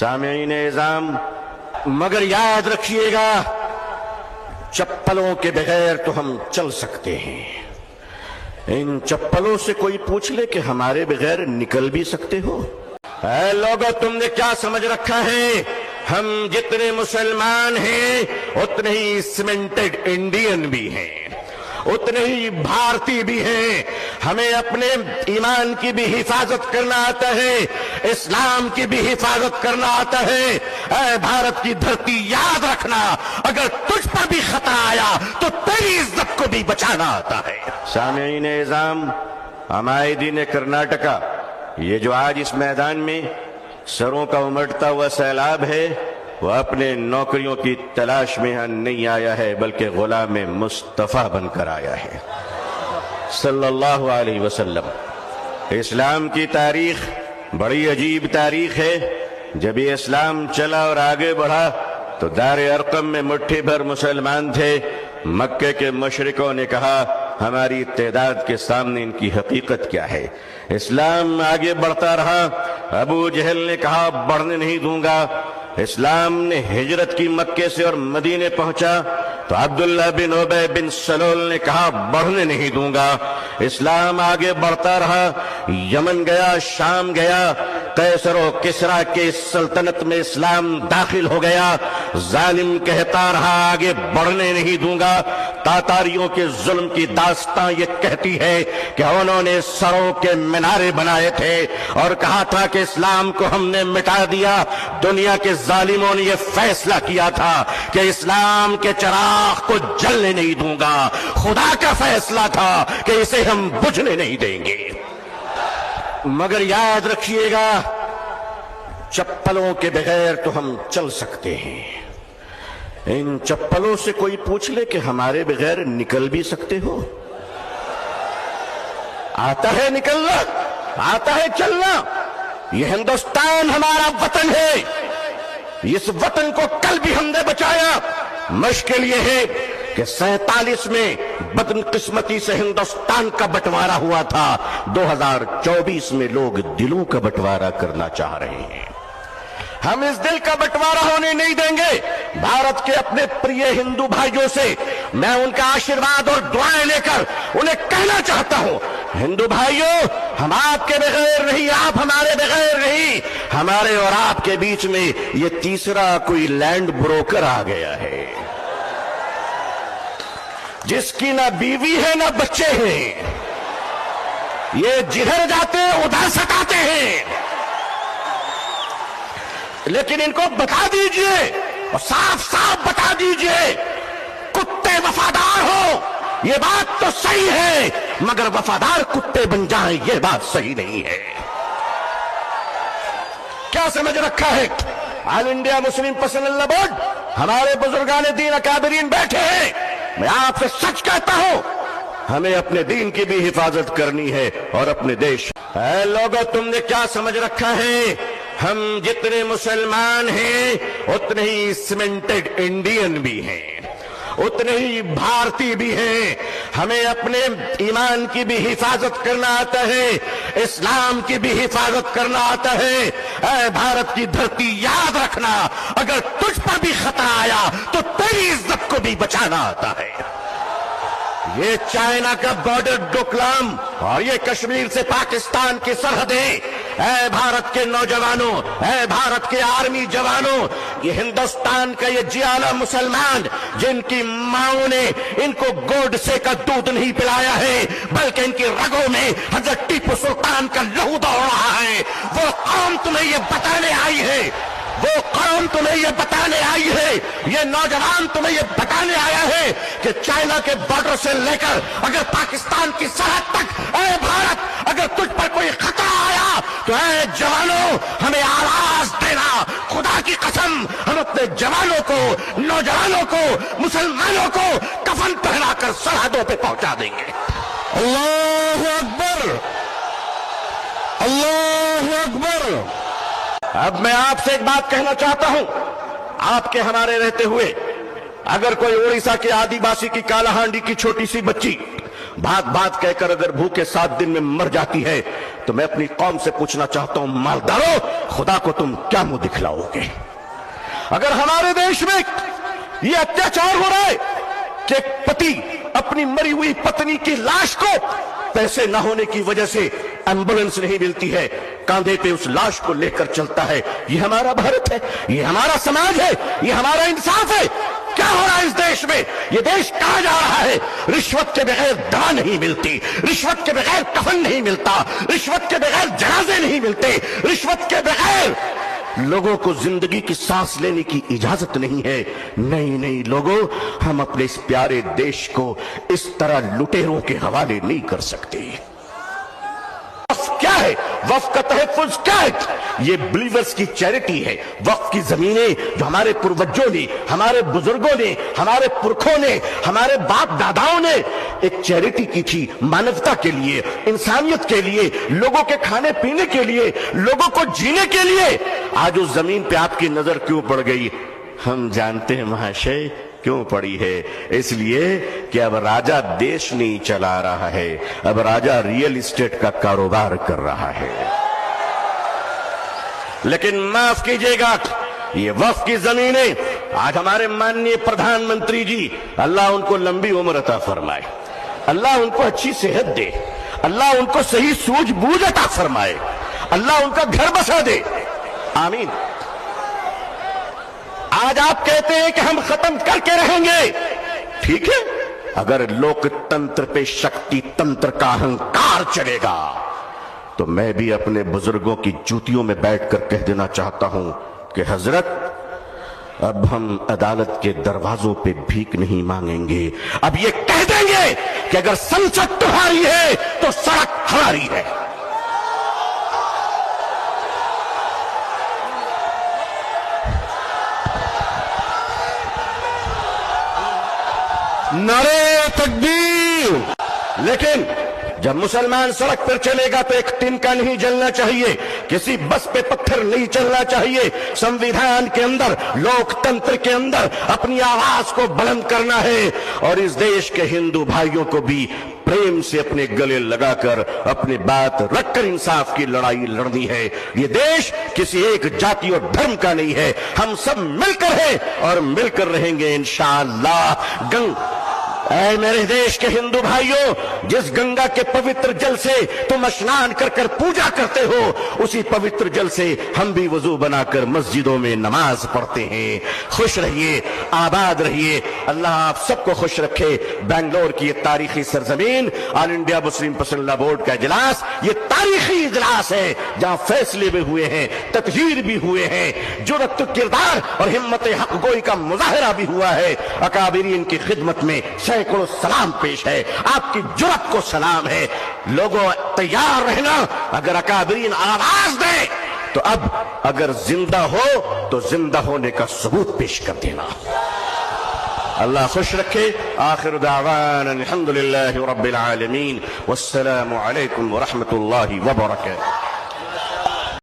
सामीईन इज़ाम, मगर याद रखिएगा चप्पलों के बगैर तो हम चल सकते हैं। इन चप्पलों से कोई पूछ ले कि हमारे बगैर निकल भी सकते हो? ऐ लोगों, तुमने क्या समझ रखा है? हम जितने मुसलमान हैं उतने ही सीमेंटेड इंडियन भी हैं, उतने ही भारतीय भी हैं। हमें अपने ईमान की भी हिफाजत करना आता है, इस्लाम की भी हिफाजत करना आता है। ऐ भारत की धरती, याद रखना, अगर तुझ पर भी खतरा आया तो तेरी इज्जत को भी बचाना आता है। सामीईन इज़ाम, हमायदीन कर्नाटका, ये जो आज इस मैदान में सरों का उमड़ता हुआ सैलाब है, वो अपने नौकरियों की तलाश में यहाँ नहीं आया है, बल्कि गुलाम मुस्तफा बनकर आया है सल्लल्लाहु अलैहि वसल्लम। इस्लाम की तारीख बड़ी अजीब तारीख है। जब ये इस्लाम चला और आगे बढ़ा तो दार अरकम में मुट्ठी भर मुसलमान थे। मक्के के मुशरिकों ने कहा, हमारी तादाद के सामने इनकी हकीकत क्या है? इस्लाम आगे बढ़ता रहा। अबू जहल ने कहा, बढ़ने नहीं दूंगा। इस्लाम ने हिजरत की मक्के से और मदीने पहुंचा तो अब्दुल्ला बिन उबय बिन सलूल ने कहा, बढ़ने नहीं दूंगा। इस्लाम आगे बढ़ता रहा। यमन गया, शाम गया, कैसर और किसरा के सल्तनत में इस्लाम दाखिल हो गया। जालिम कहता रहा, आगे बढ़ने नहीं दूंगा। तातारियों के जुल्म की दास्तां ये कहती है कि उन्होंने सरों के मीनारे बनाए थे और कहा था कि इस्लाम को हमने मिटा दिया। दुनिया के जालिमों ने यह फैसला किया था कि इस्लाम के चिराग को जलने नहीं दूंगा। खुदा का फैसला था कि इसे हम बुझने नहीं देंगे। मगर याद रखिएगा चप्पलों के बगैर तो हम चल सकते हैं। इन चप्पलों से कोई पूछ ले कि हमारे बगैर निकल भी सकते हो? आता है निकलना, आता है चलना। यह हिंदुस्तान हमारा वतन है। इस वतन को कल भी हमने बचाया। मुश्किल यह है कि 47 में बदकिस्मती से हिंदुस्तान का बंटवारा हुआ था। 2024 में लोग दिलों का बंटवारा करना चाह रहे हैं। हम इस दिल का बंटवारा होने नहीं देंगे। भारत के अपने प्रिय हिंदू भाइयों से मैं उनका आशीर्वाद और दुआएं लेकर उन्हें कहना चाहता हूं, हिंदू भाइयों, हम आपके बगैर नहीं, आप हमारे बगैर नहीं। हमारे और आपके बीच में ये तीसरा कोई लैंड ब्रोकर आ गया है, जिसकी ना बीवी है ना बच्चे हैं। ये जिधर जाते हैं उधर सताते हैं। लेकिन इनको बता दीजिए और साफ साफ बता दीजिए, कुत्ते वफादार हो ये बात तो सही है, मगर वफादार कुत्ते बन जाएं ये बात सही नहीं है। क्या समझ रखा है? All India Muslim personal board, हमारे बुजुर्गान दीन अकाबरीन बैठे हैं। मैं आपसे सच कहता हूं, हमें अपने दीन की भी हिफाजत करनी है और अपने देश। ऐ लोगों, तुमने क्या समझ रखा है? हम जितने मुसलमान हैं उतने ही सीमेंटेड इंडियन भी हैं, उतने ही भारतीय भी हैं। हमें अपने ईमान की भी हिफाजत करना आता है, इस्लाम की भी हिफाजत करना आता है। ऐ भारत की धरती, याद रखना, अगर तुझ पर भी खतरा आया तो तेरी इज्जत को भी बचाना आता है। ये चाइना का बॉर्डर डोकलाम और ये कश्मीर से पाकिस्तान की सरहदें, ऐ भारत के नौजवानों, ऐ भारत के आर्मी जवानों, ये हिंदुस्तान का ये जियाला मुसलमान जिनकी माओं ने इनको गोडसे का दूध नहीं पिलाया है, बल्कि इनकी रगों में हजरत टीपू सुल्तान का लहू दौड़ रहा है, वो कौम तुम्हें ये बताने आई है, वो कौम तुम्हें ये बताने आई है, ये नौजवान तुम्हें ये बताने आया है कि चाइना के बॉर्डर से लेकर अगर पाकिस्तान की सरहद तक, ऐ भारत, अगर तुझ पर कोई खतरा आया तो ऐ जवानों, हमें आवाज देना। खुदा की कसम, हम अपने जवानों को, नौजवानों को, मुसलमानों को कफन पहनाकर सरहदों पे पहुंचा देंगे। अल्लाहु अकबर, अल्लाहु अकबर। अब मैं आपसे एक बात कहना चाहता हूं, आपके हमारे रहते हुए अगर कोई उड़ीसा के आदिवासी की कालाहांडी की छोटी सी बच्ची भात भात कहकर अगर भूखे 7 दिन में मर जाती है تو میں اپنی قوم سے پوچھنا چاہتا ہوں، مالداروں، خدا کو تم کیا منہ دکھلاؤ گے؟ اگر ہمارے دیش میں یہ اتیاچار ہو رہا ہے کہ ایک پتی اپنی مری ہوئی پتنی کی لاش کو پیسے نہ ہونے کی وجہ سے ایمبولینس نہیں ملتی ہے، کاندھے پہ اس لاش کو لے کر چلتا ہے، یہ ہمارا بھارت ہے، یہ ہمارا سماج ہے، یہ ہمارا انصاف ہے؟ کیا ہو رہا ہے اس دیش میں؟ یہ دیش کہاں جا رہا ہے؟ رشوت کے بغیر دوا نہیں ملتی، رشوت کے بغیر کفن نہیں ملتا، رشوت کے بغیر جنازے نہیں ملتے، رشوت کے بغیر لوگوں کو زندگی کی سانس لینے کی اجازت نہیں ہے۔ نہیں لوگوں، ہم اپنے اس پیارے دیش کو اس طرح لٹیروں کے حوالے نہیں کر سکتے۔ وقف کیا ہے؟ وقف کا تحفظ کیا ہے؟ یہ بلیورز کی چیریٹی ہے۔ وقف کی زمینیں جو ہمارے پروجوں نے، ہمارے بزرگوں نے، ہمارے پرکھوں نے، ہمارے باپ داداؤں نے ایک چیریٹی کی تھی، مانوتا کے لیے، انسانیت کے لیے، لوگوں کے کھانے پینے کے لیے، لوگوں کو جینے کے لیے۔ آج اس زمین پہ آپ کی نظر کیوں پڑ گئی؟ ہم جانتے ہیں مہاشے کیوں پڑی ہے۔ اس لیے کہ اب راجہ دیش نہیں چلا رہا ہے، اب راجہ ریئل اسٹیٹ کا کاروبار کر رہا ہے۔ لیکن معاف کیجئے گا، یہ وقف کی زمینیں آج ہمارے ماننی پردھان منتری جی، اللہ ان کو لمبی عمر عطا فرمائے، اللہ ان کو اچھی صحت دے، اللہ ان کو صحیح سوجھ بوجھ عطا فرمائے، اللہ ان کا گھر بسا دے، آمین۔ آج آپ کہتے ہیں کہ ہم ختم کر کے رہیں گے، ٹھیک ہے، اگر لوک تنتر پہ شکتی تنتر کا اہنکار چلے گا تو میں بھی اپنے بزرگوں کی جوتیوں میں بیٹھ کر کہہ دینا چاہتا ہوں کہ حضرت، اب ہم عدالت کے دروازوں پہ بھیک نہیں مانگیں گے، اب یہ کہہ دیں گے کہ اگر سنسد تمہاری ہے تو سڑک ہماری ہے۔ نعرے تکبیر! لیکن جب مسلمان سڑک پر چلے گا تو ایک ٹنکا نہیں جلنا چاہیے، کسی بس پہ پتھر نہیں چلنا چاہیے، سنویدھان کے اندر، لوک تنتر کے اندر اپنی آواز کو بلند کرنا ہے، اور اس دیش کے ہندو بھائیوں کو بھی پریم سے اپنے گلے لگا کر اپنی بات رکھ کر انصاف کی لڑائی لڑنی ہے۔ یہ دیش کسی ایک جاتی اور دھرم کا نہیں ہے، ہم سب مل کر ہیں اور مل کر رہیں گے انشاءاللہ۔ اے میرے دیش کے ہندو بھائیوں، جس گنگا کے پوتر جل سے تم اسنان کر کر پوجا کرتے ہو، اسی پوتر جل سے ہم بھی وضو بنا کر مسجدوں میں نماز پڑھتے ہیں۔ خوش رہیے، آباد رہیے، اللہ آپ سب کو خوش رکھے۔ بنگلور کی یہ تاریخی سرزمین، آل انڈیا مسلم پرسنل لا بورڈ کا اجلاس، یہ تاریخی اجلاس ہے جہاں فیصلے بھی ہوئے ہیں، تطہیر بھی ہوئے ہیں، جرأت کردار اور ہمت حق گوئی کا مظاہرہ بھی ہوا ہے۔ اکابرین کی خدمت میں سینکڑوں سلام پیش ہے، آپ کی جرأت کو سلام ہے۔ لوگوں تیار رہنا، اگر اکابرین آواز دے تو اب اگر زندہ ہو تو زندہ ہونے کا ثبوت پیش کر دینا۔ اللہ خوش رکھے۔ آخر دعوانا الحمدللہ رب العالمین، والسلام علیکم ورحمۃ اللہ وبرکاتہ۔